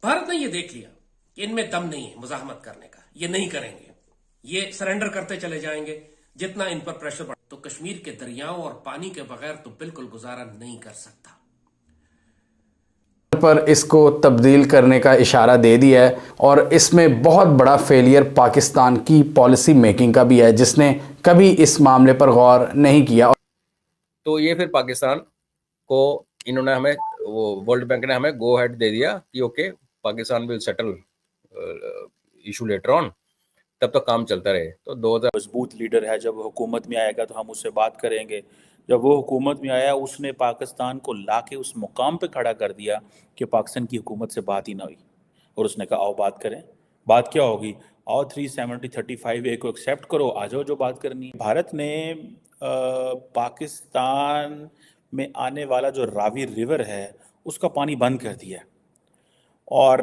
भारत ने ये देख लिया कि इनमें दम नहीं है मुजाहमत करने का, ये नहीं करेंगे, ये सरेंडर करते चले जाएंगे जितना इन पर प्रेशर बढ़। तो कश्मीर के दरियाओं और पानी के बगैर तो बिल्कुल गुजारा नहीं कर सकता। पर इसको तब्दील करने का इशारा दे दिया है और इसमें बहुत बड़ा फेलियर पाकिस्तान की पॉलिसी मेकिंग का भी है, जिसने कभी इस मामले पर गौर नहीं किया। तो ये फिर पाकिस्तान को इन्होंने हमें वर्ल्ड बैंक ने हमें गो हेड दे दिया कि okay Pakistan will settle issue later on, तब तक काम चलता रहे। तो 2000 मजबूत लीडर है, जब हुकूमत में आएगा तो हम उससे बात करेंगे। जब वो हुकूमत में आया उसने पाकिस्तान को लाके उस मुकाम पे खड़ा कर दिया कि पाकिस्तान की हुकूमत से बात ही ना हुई, और उसने कहा आओ बात करें। बात क्या होगी? आओ 370-35A को एक्सेप्ट करो, आ जाओ जो बात करनी है। भारत ने पाकिस्तान में आने वाला जो रावी रिवर है उसका पानी बंद कर दिया और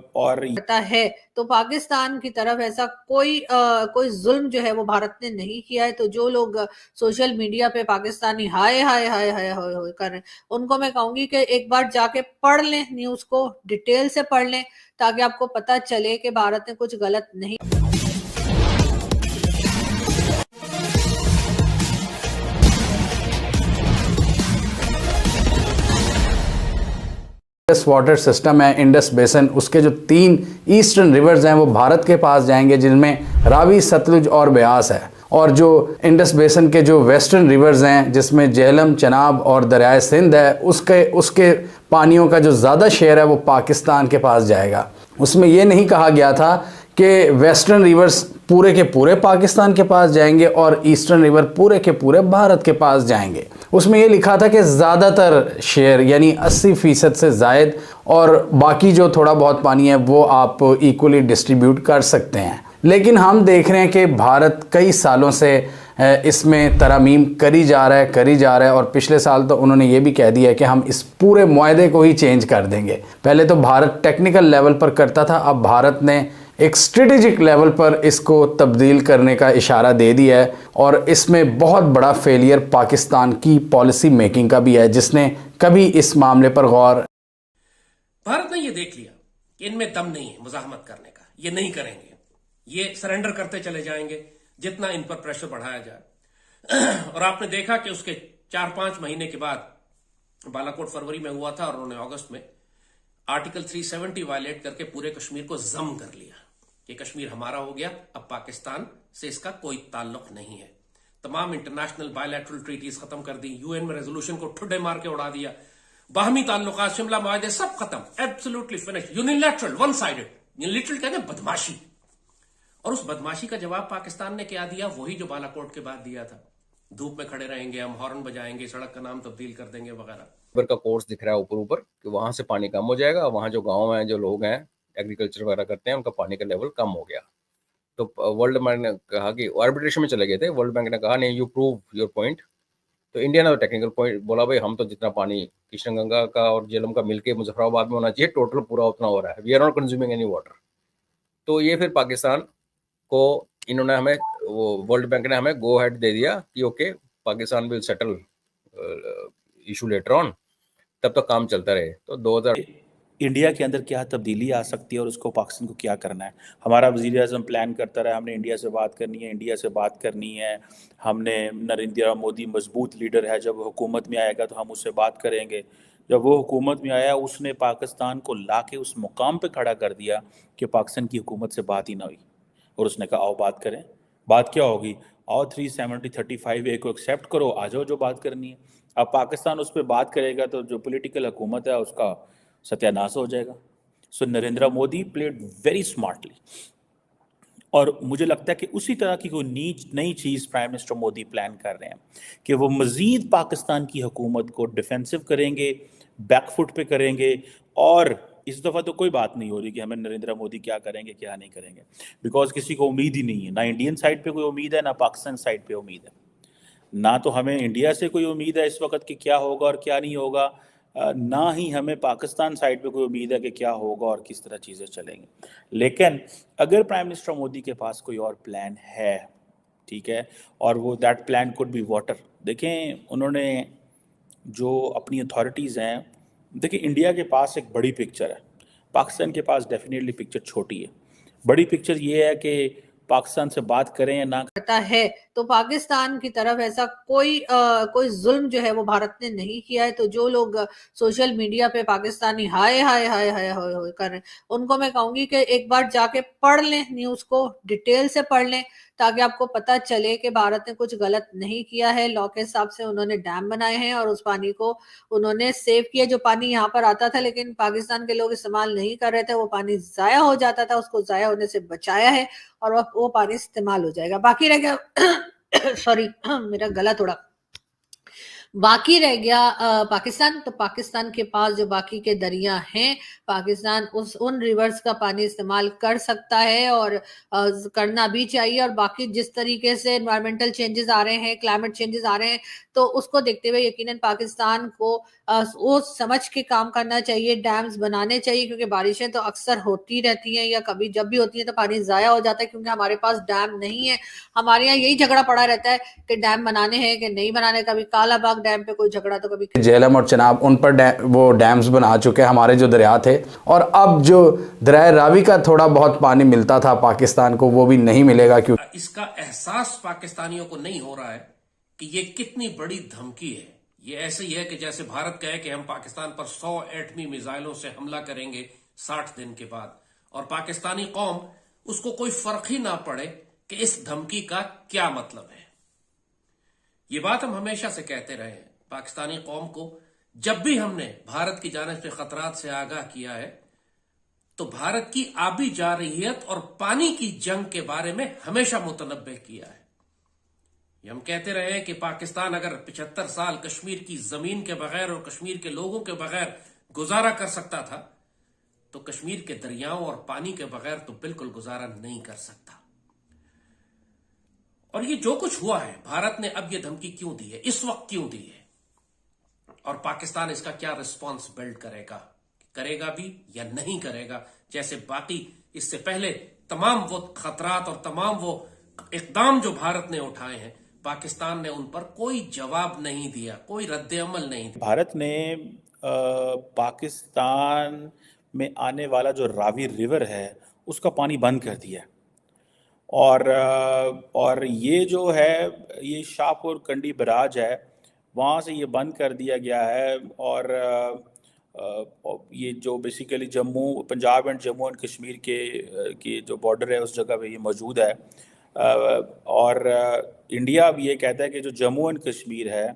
पता है तो पाकिस्तान की तरफ ऐसा कोई जुल्म जो है वो भारत ने नहीं किया है। तो जो लोग सोशल मीडिया पे पाकिस्तानी हाय हाय हाय हाय हाय कर रहे हैं, उनको मैं कहूंगी कि एक बार जाके पढ़ लें, न्यूज को डिटेल से पढ़ लें, ताकि आपको पता चले कि भारत ने कुछ गलत नहीं। इंडस वाटर सिस्टम है, इंडस बेसन, उसके जो 3 ईस्टर्न रिवर्स हैं वो भारत के पास जाएंगे, जिनमें रावी, सतलुज और ब्यास है। और जो इंडस बेसन के जो वेस्टर्न रिवर्स हैं, जिसमें झेलम, चनाब और दरियाए सिंध है, उसके पानियों का जो ज़्यादा शेयर है वो पाकिस्तान के पास जाएगा। उसमें ये नहीं कहा गया था कि वेस्टर्न रिवर्स पूरे के पूरे पाकिस्तान के पास जाएंगे और ईस्टर्न रिवर पूरे के पूरे भारत के पास जाएंगे। उसमें ये लिखा था कि ज़्यादातर शेयर यानी 80% से ज़ायद, और बाकी जो थोड़ा बहुत पानी है वो आप इक्वली डिस्ट्रीब्यूट कर सकते हैं। लेकिन हम देख रहे हैं कि भारत कई सालों से इसमें तरमीम करी जा रहा है और पिछले साल तो उन्होंने ये भी कह दिया है कि हम इस पूरे मुआहदे को ही चेंज कर देंगे। पहले तो भारत टेक्निकल लेवल पर करता था, अब भारत ने एक स्ट्रेटेजिक लेवल पर इसको तब्दील करने का इशारा दे दिया है और इसमें बहुत बड़ा फेलियर पाकिस्तान की पॉलिसी मेकिंग का भी है, जिसने कभी इस मामले पर गौर। भारत ने ये देख लिया कि इनमें दम नहीं है मुजाहमत करने का, ये नहीं करेंगे, ये सरेंडर करते चले जाएंगे जितना इन पर प्रेशर बढ़ाया जाए। और आपने देखा कि उसके 4-5 महीने के बाद बालाकोट फरवरी में हुआ था और उन्होंने अगस्त में आर्टिकल 370 वायलेट करके पूरे कश्मीर को जम कर लिया कि कश्मीर हमारा हो गया, अब पाकिस्तान से इसका कोई ताल्लुक नहीं है। तमाम इंटरनेशनल बायलैटरल ट्रीटीज खत्म कर दी, यूएन में रेजोल्यूशन को ठुड्डे मार के उड़ा दिया, बाहमी ताल्लुकात, शिमला मुआहदे सब खत्म, absolutely finish, unilateral, one sided, unilateral कहते हैं बदमाशी। और उस बदमाशी का जवाब पाकिस्तान ने क्या दिया? वही जो बालाकोट के बाद दिया था, धूप में खड़े रहेंगे, हम हॉर्न बजाएंगे, सड़क का नाम तब्दील कर देंगे वगैरह। का कोर्स दिख रहा है ऊपर कि वहां से पानी कम हो जाएगा, वहां जो गांव हैं, जो लोग हैं एग्रीकल्चर वगैरह करते हैं, उनका पानी का लेवल कम हो गया। तो वर्ल्ड बैंक ने कहा कि आर्बिट्रेशन में चले गए थे, वर्ल्ड बैंक ने कहा नहीं यू प्रूव योर पॉइंट। तो इंडिया ने तो टेक्निकल पॉइंट बोला, भाई हम तो जितना पानी किशनगंगा का और झेलम का मिलके मुजफ्फराबाद में होना चाहिए, टोटल पूरा उतना हो रहा है, we are not consuming any water. तो ये फिर पाकिस्तान को इन्होंने हमें वर्ल्ड बैंक ने हमें गो हेड दे दिया कि okay Pakistan will settle issue later on, तब तक काम चलता रहे। तो 2000 इंडिया के अंदर क्या तब्दीली आ सकती है और उसको पाकिस्तान को क्या करना है। हमारा वज़ीर आज़म प्लान करता रहा, हमने इंडिया से बात करनी है, हमने नरेंद्र मोदी मजबूत लीडर है, जब हुकूमत में आएगा तो हम उससे बात करेंगे। जब वो हुकूमत में आया उसने पाकिस्तान को लाके उस मुकाम पे खड़ा कर दिया कि पाकिस्तान की हुकूमत से बात ही ना हुई, और उसने कहा आओ बात करें। बात क्या होगी? आओ 370-35A को एक्सेप्ट करो, आ जाओ जो बात करनी है। अब पाकिस्तान उस पर बात करेगा तो जो पॉलिटिकल हुकूमत है उसका सत्यानाश हो जाएगा। So Narendra Modi played very smartly, और मुझे लगता है कि उसी तरह की कोई नई चीज़ प्राइम मिनिस्टर मोदी प्लान कर रहे हैं कि वो मज़ीद पाकिस्तान की हुकूमत को डिफेंसिव करेंगे, बैकफुट पे करेंगे। और इस दफ़ा तो कोई बात नहीं हो रही कि हमें नरेंद्र मोदी क्या करेंगे क्या नहीं करेंगे, बिकॉज किसी को उम्मीद ही नहीं है, ना इंडियन साइड पे कोई उम्मीद है, ना पाकिस्तान साइड पे उम्मीद है, ना तो हमें इंडिया से कोई उम्मीद है इस वक्त कि क्या होगा और क्या नहीं होगा, ना ही हमें पाकिस्तान साइड पे कोई उम्मीद है कि क्या होगा और किस तरह चीज़ें चलेंगी। लेकिन अगर प्राइम मिनिस्टर मोदी के पास कोई और प्लान है, ठीक है, और वो that plan could be water. देखें उन्होंने जो अपनी अथॉरिटीज़ हैं, देखिए इंडिया के पास एक बड़ी पिक्चर है, पाकिस्तान के पास डेफिनेटली पिक्चर छोटी है। बड़ी पिक्चर ये है कि पाकिस्तान से बात करें या ना करता है तो पाकिस्तान की तरफ ऐसा कोई जुल्म जो है वो भारत ने नहीं किया है। तो जो लोग सोशल मीडिया पे पाकिस्तानी हाय हाय हाय हाय हाय हाय कर रहे हैं, उनको मैं कहूंगी कि एक बार जाके पढ़ लें, न्यूज को डिटेल से पढ़ लें, ताकि आपको पता चले कि भारत ने कुछ गलत नहीं किया है। लॉ के हिसाब से उन्होंने डैम बनाए हैं और उस पानी को उन्होंने सेव किया। जो पानी यहाँ पर आता था लेकिन पाकिस्तान के लोग इस्तेमाल नहीं कर रहे थे, वो पानी जाया हो जाता था, उसको जाया होने से बचाया है और वो पानी इस्तेमाल हो जाएगा। बाकी रह गया सॉरी मेरा गला थोड़ा बाकी रह गया पाकिस्तान। तो पाकिस्तान के पास जो बाकी के दरिया हैं, पाकिस्तान उन रिवर्स का पानी इस्तेमाल कर सकता है और करना भी चाहिए। और बाकी जिस तरीके से एनवायरमेंटल चेंजेस आ रहे हैं, क्लाइमेट चेंजेस आ रहे हैं, तो उसको देखते हुए यकीनन पाकिस्तान को वो समझ के काम करना चाहिए, डैम्स बनाने चाहिए, क्योंकि बारिशें तो अक्सर होती रहती हैं या कभी जब भी होती हैं तो पानी जाया हो जाता है क्योंकि हमारे पास डैम नहीं है। हमारे यहाँ यही झगड़ा पड़ा रहता है कि डैम बनाने हैं कि नहीं बनाने। कभी कालाबाग डैम पे कोई झगड़ा तो कभी झेलम और चनाब, उन पर वो डैम्स बना चुके हैं हमारे जो दरिया थे। और अब जो दरिया रावी का थोड़ा बहुत पानी मिलता था पाकिस्तान को, वो भी नहीं मिलेगा। क्योंकि इसका एहसास पाकिस्तानियों को नहीं हो रहा है कि ये कितनी बड़ी धमकी है। ये ऐसे ही है कि जैसे भारत कहे कि हम पाकिस्तान पर 100 एटमी मिसाइलों से हमला करेंगे 60 दिन के बाद, और पाकिस्तानी कौम उसको कोई फर्क ही ना पड़े कि इस धमकी का क्या मतलब है। ये बात हम हमेशा से कहते रहे हैं। पाकिस्तानी कौम को जब भी हमने भारत की जानिब से खतरात से आगाह किया है, तो भारत की आबी जारहियत और पानी की जंग के बारे में हमेशा मुतनब्बे किया है। ये हम कहते रहे हैं कि पाकिस्तान अगर 75 साल कश्मीर की जमीन के बगैर और कश्मीर के लोगों के बगैर गुजारा कर सकता था, तो कश्मीर के दरियाओं और पानी के बगैर तो बिल्कुल गुजारा नहीं कर सकता। और ये जो कुछ हुआ है, भारत ने अब ये धमकी क्यों दी है, इस वक्त क्यों दी है, और पाकिस्तान इसका क्या रिस्पॉन्स बिल्ड करेगा भी या नहीं करेगा। जैसे बाकी इससे पहले तमाम वो खतरात और तमाम वो इकदाम जो भारत ने उठाए हैं, पाकिस्तान ने उन पर कोई जवाब नहीं दिया, कोई रद्द-ए-अमल नहीं दिया। भारत ने पाकिस्तान में आने वाला जो रावी रिवर है उसका पानी बंद कर दिया। और ये जो है, ये शाहपुर कंडी बराज है, वहाँ से ये बंद कर दिया गया है। और ये जो basically Punjab and Jammu and Kashmir के जो बॉर्डर है उस जगह पे ये मौजूद है। और इंडिया अब ये कहता है कि जो जम्मू एंड कश्मीर है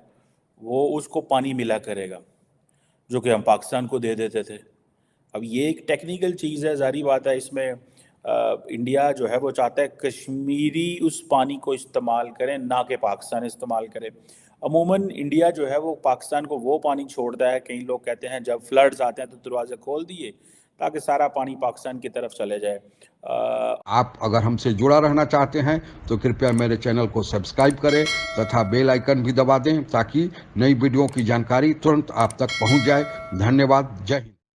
वो उसको पानी मिला करेगा, जो कि हम पाकिस्तान को दे देते थे। अब ये एक टेक्निकल चीज़ है, ज़ाहिर बात है। इसमें इंडिया जो है वो चाहता है कश्मीरी उस पानी को इस्तेमाल करें, ना कि पाकिस्तान इस्तेमाल करे। अमूमन इंडिया जो है वो पाकिस्तान को वो पानी छोड़ता है, कई लोग कहते हैं जब फ्लड्स आते हैं तो दरवाजे खोल दिए ताकि सारा पानी पाकिस्तान की तरफ चले जाए। आप अगर हमसे जुड़ा रहना चाहते हैं तो कृपया मेरे चैनल को सब्सक्राइब करें तथा बेल आइकन भी दबा दें ताकि नई वीडियो की जानकारी तुरंत आप तक पहुंच जाए। धन्यवाद। जय हिंद।